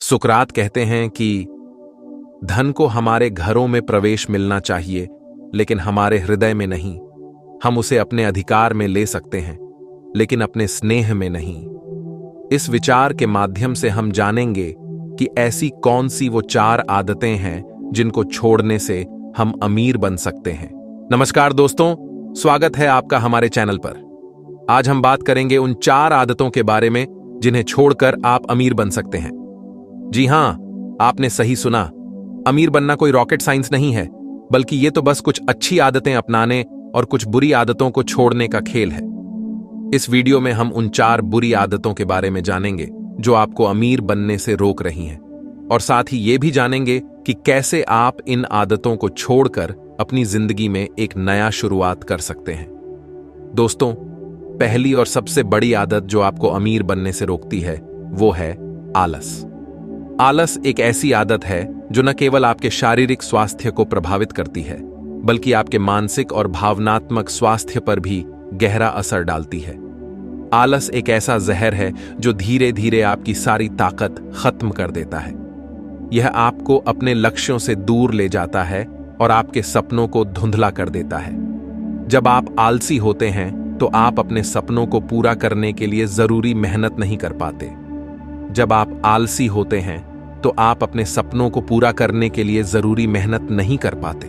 सुकरात कहते हैं कि धन को हमारे घरों में प्रवेश मिलना चाहिए, लेकिन हमारे हृदय में नहीं। हम उसे अपने अधिकार में ले सकते हैं, लेकिन अपने स्नेह में नहीं। इस विचार के माध्यम से हम जानेंगे कि ऐसी कौन सी वो 4 आदतें हैं जिनको छोड़ने से हम अमीर बन सकते हैं। नमस्कार दोस्तों, स्वागत है आपका हमारे चैनल पर। आज हम बात करेंगे उन 4 आदतों के बारे में जिन्हें छोड़कर आप अमीर बन सकते हैं। जी हां, आपने सही सुना। अमीर बनना कोई रॉकेट साइंस नहीं है, बल्कि ये तो बस कुछ अच्छी आदतें अपनाने और कुछ बुरी आदतों को छोड़ने का खेल है। इस वीडियो में हम उन 4 बुरी आदतों के बारे में जानेंगे जो आपको अमीर बनने से रोक रही हैं, और साथ ही ये भी जानेंगे कि कैसे आप इन आदतों को छोड़कर अपनी जिंदगी में एक नया शुरुआत कर सकते हैं। दोस्तों, पहली और सबसे बड़ी आदत जो आपको अमीर बनने से रोकती है वो है आलस। आलस एक ऐसी आदत है जो न केवल आपके शारीरिक स्वास्थ्य को प्रभावित करती है, बल्कि आपके मानसिक और भावनात्मक स्वास्थ्य पर भी गहरा असर डालती है। आलस एक ऐसा जहर है जो धीरे धीरे आपकी सारी ताकत खत्म कर देता है। यह आपको अपने लक्ष्यों से दूर ले जाता है और आपके सपनों को धुंधला कर देता है। जब आप आलसी होते हैं तो आप अपने सपनों को पूरा करने के लिए जरूरी मेहनत नहीं कर पाते। जब आप आलसी होते हैं तो आप अपने सपनों को पूरा करने के लिए जरूरी मेहनत नहीं कर पाते।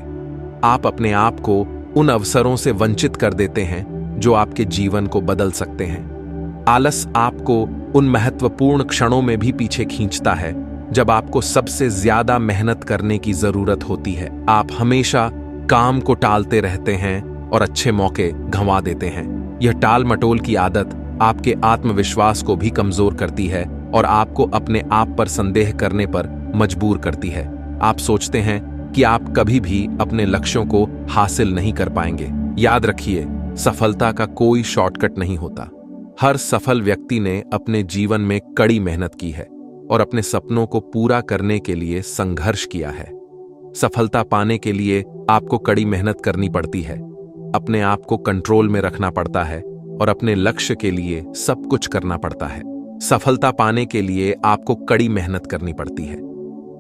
आप अपने आप को उन अवसरों से वंचित कर देते हैं जो आपके जीवन को बदल सकते हैं। आलस आपको उन महत्वपूर्ण क्षणों में भी पीछे खींचता है जब आपको सबसे ज्यादा मेहनत करने की जरूरत होती है। आप हमेशा काम को टालते रहते हैं और अच्छे मौके गंवा देते हैं। यह टाल मटोल की आदत आपके आत्मविश्वास को भी कमजोर करती है और आपको अपने आप पर संदेह करने पर मजबूर करती है। आप सोचते हैं कि आप कभी भी अपने लक्ष्यों को हासिल नहीं कर पाएंगे। याद रखिए, सफलता का कोई शॉर्टकट नहीं होता। हर सफल व्यक्ति ने अपने जीवन में कड़ी मेहनत की है और अपने सपनों को पूरा करने के लिए संघर्ष किया है। सफलता पाने के लिए आपको कड़ी मेहनत करनी पड़ती है, अपने आप को कंट्रोल में रखना पड़ता है और अपने लक्ष्य के लिए सब कुछ करना पड़ता है। सफलता पाने के लिए आपको कड़ी मेहनत करनी पड़ती है,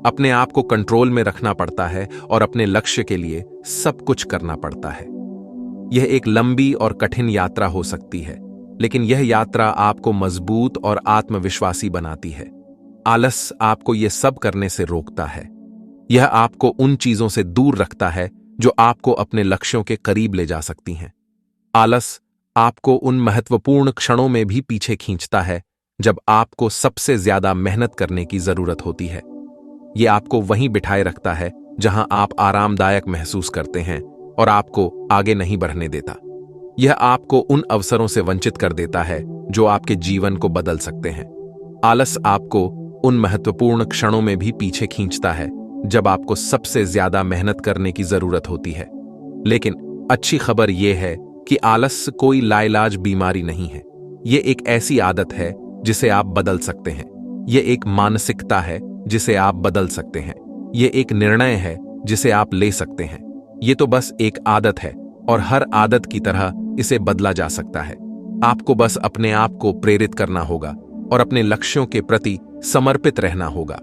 अपने आप को कंट्रोल में रखना पड़ता है और अपने लक्ष्य के लिए सब कुछ करना पड़ता है। यह एक लंबी और कठिन यात्रा हो सकती है, लेकिन यह यात्रा आपको मजबूत और आत्मविश्वासी बनाती है। आलस आपको यह सब करने से रोकता है। यह आपको उन चीजों से दूर रखता है जो आपको अपने लक्ष्यों के करीब ले जा सकती हैं। आलस आपको उन महत्वपूर्ण क्षणों में भी पीछे खींचता है जब आपको सबसे ज्यादा मेहनत करने की जरूरत होती है। यह आपको वहीं बिठाए रखता है जहां आप आरामदायक महसूस करते हैं और आपको आगे नहीं बढ़ने देता। यह आपको उन अवसरों से वंचित कर देता है जो आपके जीवन को बदल सकते हैं। आलस आपको उन महत्वपूर्ण क्षणों में भी पीछे खींचता है जब आपको सबसे ज्यादा मेहनत करने की जरूरत होती है। लेकिन अच्छी खबर यह है कि आलस कोई लाइलाज बीमारी नहीं है। यह एक ऐसी आदत है जिसे आप बदल सकते हैं। यह एक मानसिकता है जिसे आप बदल सकते हैं। यह एक निर्णय है जिसे आप ले सकते हैं। यह तो बस एक आदत है और हर आदत की तरह इसे बदला जा सकता है। आपको बस अपने आप को प्रेरित करना होगा और अपने लक्ष्यों के प्रति समर्पित रहना होगा।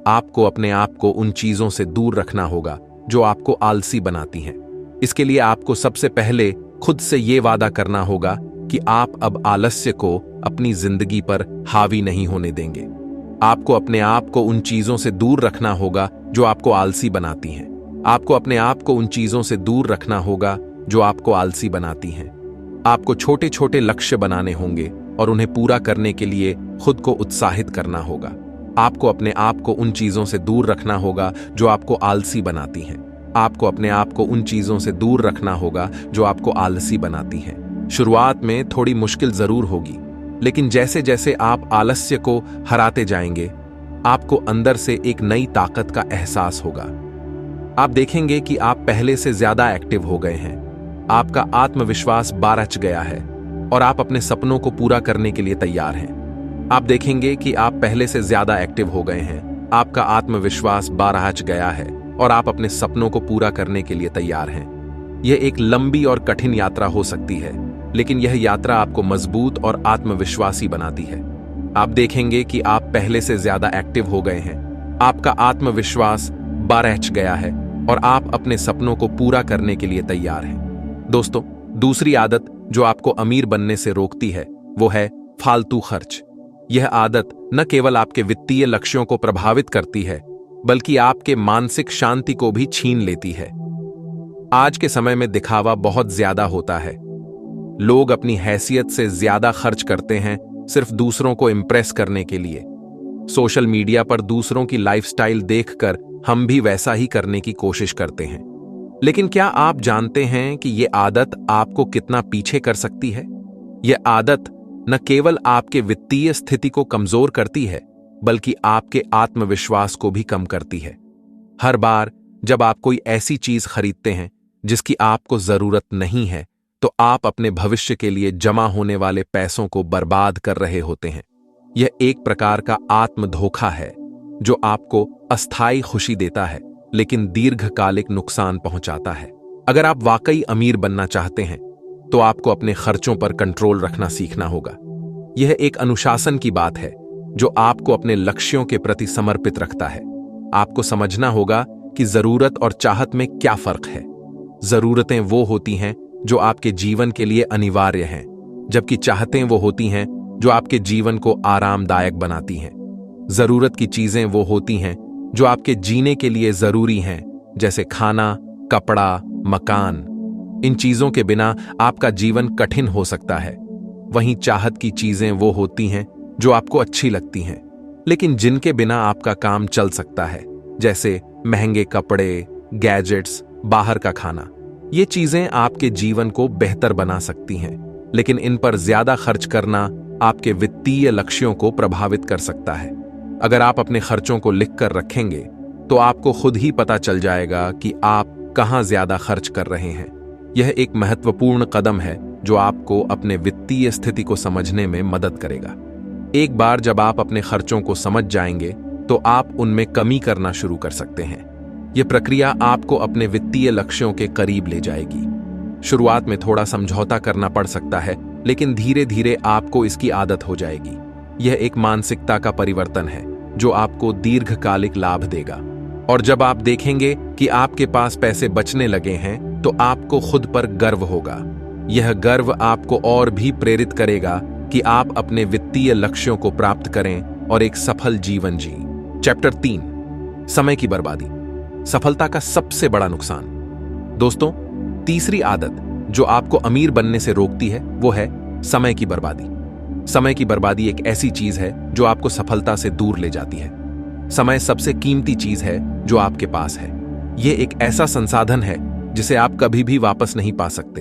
आपको अपने आप को उन चीजों से दूर रखना होगा जो आपको आलसी बनाती हैं। इसके लिए आपको सबसे पहले खुद से यह वादा करना होगा कि आप अब आलस्य को अपनी जिंदगी पर हावी नहीं होने देंगे। आपको अपने आप को उन चीजों से दूर रखना होगा जो आपको आलसी बनाती हैं। आपको अपने आप को उन चीजों से दूर रखना होगा जो आपको आलसी बनाती हैं। आपको छोटे छोटे लक्ष्य बनाने होंगे और उन्हें पूरा करने के लिए खुद को उत्साहित करना होगा। आपको अपने आप को उन चीजों से दूर रखना होगा जो आपको आलसी बनाती हैं। आपको अपने आप को उन चीजों से दूर रखना होगा जो आपको आलसी बनाती हैं। शुरुआत में थोड़ी मुश्किल जरूर होगी, लेकिन जैसे जैसे आप आलस्य को हराते जाएंगे, आपको अंदर से एक नई ताकत का एहसास होगा। आप देखेंगे कि आप पहले से ज्यादा एक्टिव हो गए हैं। आपका आत्मविश्वास बारच गया है और आप अपने सपनों को पूरा करने के लिए तैयार हैं। आप देखेंगे कि आप पहले से ज्यादा एक्टिव हो गए हैं। आपका आत्मविश्वास बारच गया है और आप अपने सपनों को पूरा करने के लिए तैयार हैं। यह एक लंबी और कठिन यात्रा हो सकती है, लेकिन यह यात्रा आपको मजबूत और आत्मविश्वासी बनाती है। आप देखेंगे कि आप पहले से ज्यादा एक्टिव हो गए हैं, आपका आत्मविश्वास बारहच गया है और आप अपने सपनों को पूरा करने के लिए तैयार हैं। दोस्तों, दूसरी आदत जो आपको अमीर बनने से रोकती है वो है फालतू खर्च। यह आदत न केवल आपके वित्तीय लक्ष्यों को प्रभावित करती है बल्कि आपके मानसिक शांति को भी छीन लेती है। आज के समय में दिखावा बहुत ज्यादा होता है। लोग अपनी हैसियत से ज्यादा खर्च करते हैं सिर्फ दूसरों को इंप्रेस करने के लिए। सोशल मीडिया पर दूसरों की लाइफस्टाइल देखकर हम भी वैसा ही करने की कोशिश करते हैं। लेकिन क्या आप जानते हैं कि यह आदत आपको कितना पीछे कर सकती है? यह आदत न केवल आपके वित्तीय स्थिति को कमजोर करती है बल्कि आपके आत्मविश्वास को भी कम करती है। हर बार जब आप कोई ऐसी चीज खरीदते हैं जिसकी आपको जरूरत नहीं है तो आप अपने भविष्य के लिए जमा होने वाले पैसों को बर्बाद कर रहे होते हैं। यह एक प्रकार का आत्म धोखा है जो आपको अस्थायी खुशी देता है लेकिन दीर्घकालिक नुकसान पहुंचाता है। अगर आप वाकई अमीर बनना चाहते हैं तो आपको अपने खर्चों पर कंट्रोल रखना सीखना होगा। यह एक अनुशासन की बात है जो आपको अपने लक्ष्यों के प्रति समर्पित रखता है। आपको समझना होगा कि जरूरत और चाहत में क्या फर्क है। जरूरतें वो होती हैं जो आपके जीवन के लिए अनिवार्य हैं, जबकि चाहतें वो होती हैं जो आपके जीवन को आरामदायक बनाती हैं। जरूरत की चीजें वो होती हैं जो आपके जीने के लिए जरूरी हैं, जैसे खाना, कपड़ा, मकान। इन चीजों के बिना आपका जीवन कठिन हो सकता है। वहीं चाहत की चीजें वो होती हैं जो आपको अच्छी लगती हैं लेकिन जिनके बिना आपका काम चल सकता है, जैसे महंगे कपड़े, गैजेट्स, बाहर का खाना। ये चीजें आपके जीवन को बेहतर बना सकती हैं लेकिन इन पर ज्यादा खर्च करना आपके वित्तीय लक्ष्यों को प्रभावित कर सकता है। अगर आप अपने खर्चों को लिख कर रखेंगे तो आपको खुद ही पता चल जाएगा कि आप कहां ज्यादा खर्च कर रहे हैं। यह एक महत्वपूर्ण कदम है जो आपको अपने वित्तीय स्थिति को समझने में मदद करेगा। एक बार जब आप अपने खर्चों को समझ जाएंगे तो आप उनमें कमी करना शुरू कर सकते हैं। यह प्रक्रिया आपको अपने वित्तीय लक्ष्यों के करीब ले जाएगी। शुरुआत में थोड़ा समझौता करना पड़ सकता है लेकिन धीरे धीरे आपको इसकी आदत हो जाएगी। यह एक मानसिकता का परिवर्तन है जो आपको दीर्घकालिक लाभ देगा। और जब आप देखेंगे कि आपके पास पैसे बचने लगे हैं तो आपको खुद पर गर्व होगा। यह गर्व आपको और भी प्रेरित करेगा कि आप अपने वित्तीय लक्ष्यों को प्राप्त करें और एक सफल जीवन जिएं। चैप्टर 3, समय की बर्बादी, सफलता का सबसे बड़ा नुकसान। दोस्तों, तीसरी आदत जो आपको अमीर बनने से रोकती है वो है समय की बर्बादी। समय की बर्बादी एक ऐसी चीज है जो आपको सफलता से दूर ले जाती है। समय सबसे कीमती चीज है जो आपके पास है। यह एक ऐसा संसाधन है जिसे आप कभी भी वापस नहीं पा सकते।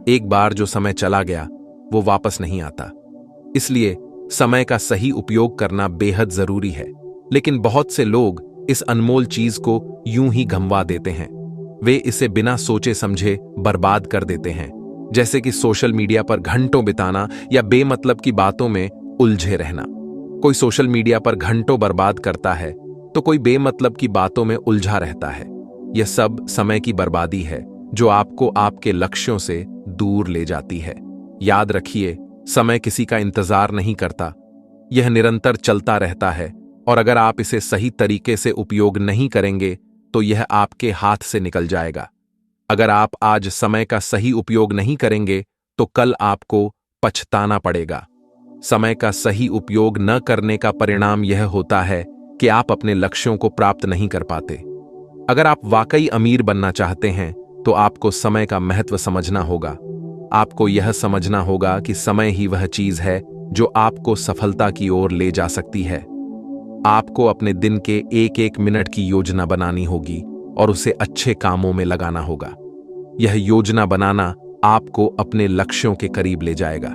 एक बार जो समय चला गया वो वापस नहीं आता। इसलिए समय का सही उपयोग करना बेहद जरूरी है। लेकिन बहुत से लोग इस अनमोल चीज को यूं ही गंवा देते हैं। वे इसे बिना सोचे समझे बर्बाद कर देते हैं, जैसे कि सोशल मीडिया पर घंटों बिताना या बेमतलब की बातों में उलझे रहना। कोई सोशल मीडिया पर घंटों बर्बाद करता है तो कोई बेमतलब की बातों में उलझा रहता है। यह सब समय की बर्बादी है जो आपको आपके लक्ष्यों से दूर ले जाती है। याद रखिए, समय किसी का इंतजार नहीं करता। यह निरंतर चलता रहता है और अगर आप इसे सही तरीके से उपयोग नहीं करेंगे तो यह आपके हाथ से निकल जाएगा। अगर आप आज समय का सही उपयोग नहीं करेंगे तो कल आपको पछताना पड़ेगा। समय का सही उपयोग न करने का परिणाम यह होता है कि आप अपने लक्ष्यों को प्राप्त नहीं कर पाते। अगर आप वाकई अमीर बनना चाहते हैं तो आपको समय का महत्व समझना होगा। आपको यह समझना होगा कि समय ही वह चीज है जो आपको सफलता की ओर ले जा सकती है। आपको अपने दिन के एक एक मिनट की योजना बनानी होगी और उसे अच्छे कामों में लगाना होगा। यह योजना बनाना आपको अपने लक्ष्यों के करीब ले जाएगा।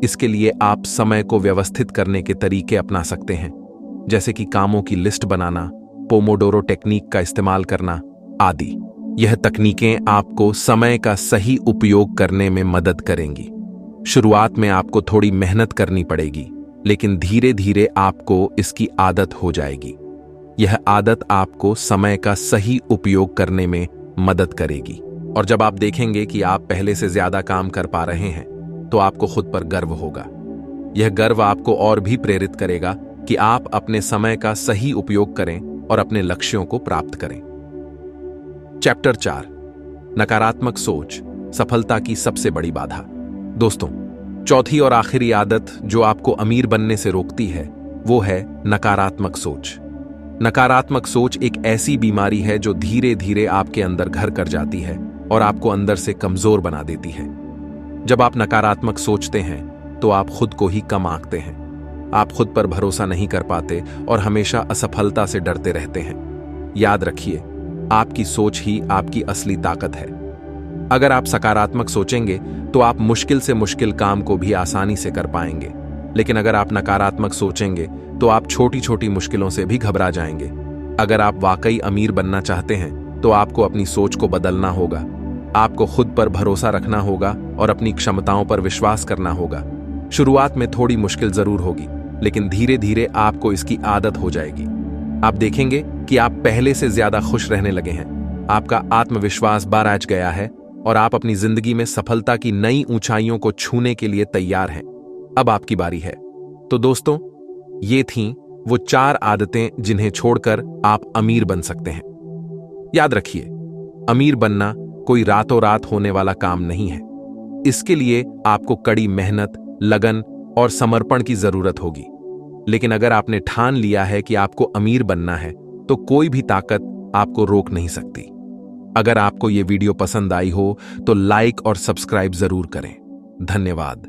इसके लिए आप समय को व्यवस्थित करने के तरीके अपना सकते हैं, जैसे कि कामों की लिस्ट बनाना, पोमोडोरो टेक्निक का इस्तेमाल करना आदि। यह तकनीकें आपको समय का सही उपयोग करने में मदद करेंगी। शुरुआत में आपको थोड़ी मेहनत करनी पड़ेगी, लेकिन धीरे धीरे आपको इसकी आदत हो जाएगी। यह आदत आपको समय का सही उपयोग करने में मदद करेगी और जब आप देखेंगे कि आप पहले से ज्यादा काम कर पा रहे हैं तो आपको खुद पर गर्व होगा। यह गर्व आपको और भी प्रेरित करेगा कि आप अपने समय का सही उपयोग करें और अपने लक्ष्यों को प्राप्त करें। चैप्टर 4, नकारात्मक सोच, सफलता की सबसे बड़ी बाधा। दोस्तों, चौथी और आखिरी आदत जो आपको अमीर बनने से रोकती है वो है नकारात्मक सोच। नकारात्मक सोच एक ऐसी बीमारी है जो धीरे धीरे आपके अंदर घर कर जाती है और आपको अंदर से कमजोर बना देती है। जब आप नकारात्मक सोचते हैं तो आप खुद को ही कम आंकते हैं, आप खुद पर भरोसा नहीं कर पाते और हमेशा असफलता से डरते रहते हैं। याद रखिए, आपकी सोच ही आपकी असली ताकत है। अगर आप सकारात्मक सोचेंगे तो आप मुश्किल से मुश्किल काम को भी आसानी से कर पाएंगे, लेकिन अगर आप नकारात्मक सोचेंगे तो आप छोटी छोटी मुश्किलों से भी घबरा जाएंगे। अगर आप वाकई अमीर बनना चाहते हैं तो आपको अपनी सोच को बदलना होगा। आपको खुद पर भरोसा रखना होगा और अपनी क्षमताओं पर विश्वास करना होगा। शुरुआत में थोड़ी मुश्किल जरूर होगी, लेकिन धीरे धीरे आपको इसकी आदत हो जाएगी। आप देखेंगे कि आप पहले से ज्यादा खुश रहने लगे हैं, आपका आत्मविश्वास बाराज गया है और आप अपनी जिंदगी में सफलता की नई ऊंचाइयों को छूने के लिए तैयार हैं। अब आपकी बारी है। तो दोस्तों, ये थीं वो 4 आदतें जिन्हें छोड़कर आप अमीर बन सकते हैं। याद रखिए, अमीर बनना कोई रातों रात होने वाला काम नहीं है। इसके लिए आपको कड़ी मेहनत, लगन और समर्पण की जरूरत होगी। लेकिन अगर आपने ठान लिया है कि आपको अमीर बनना है तो कोई भी ताकत आपको रोक नहीं सकती। अगर आपको ये वीडियो पसंद आई हो तो लाइक और सब्सक्राइब जरूर करें। धन्यवाद।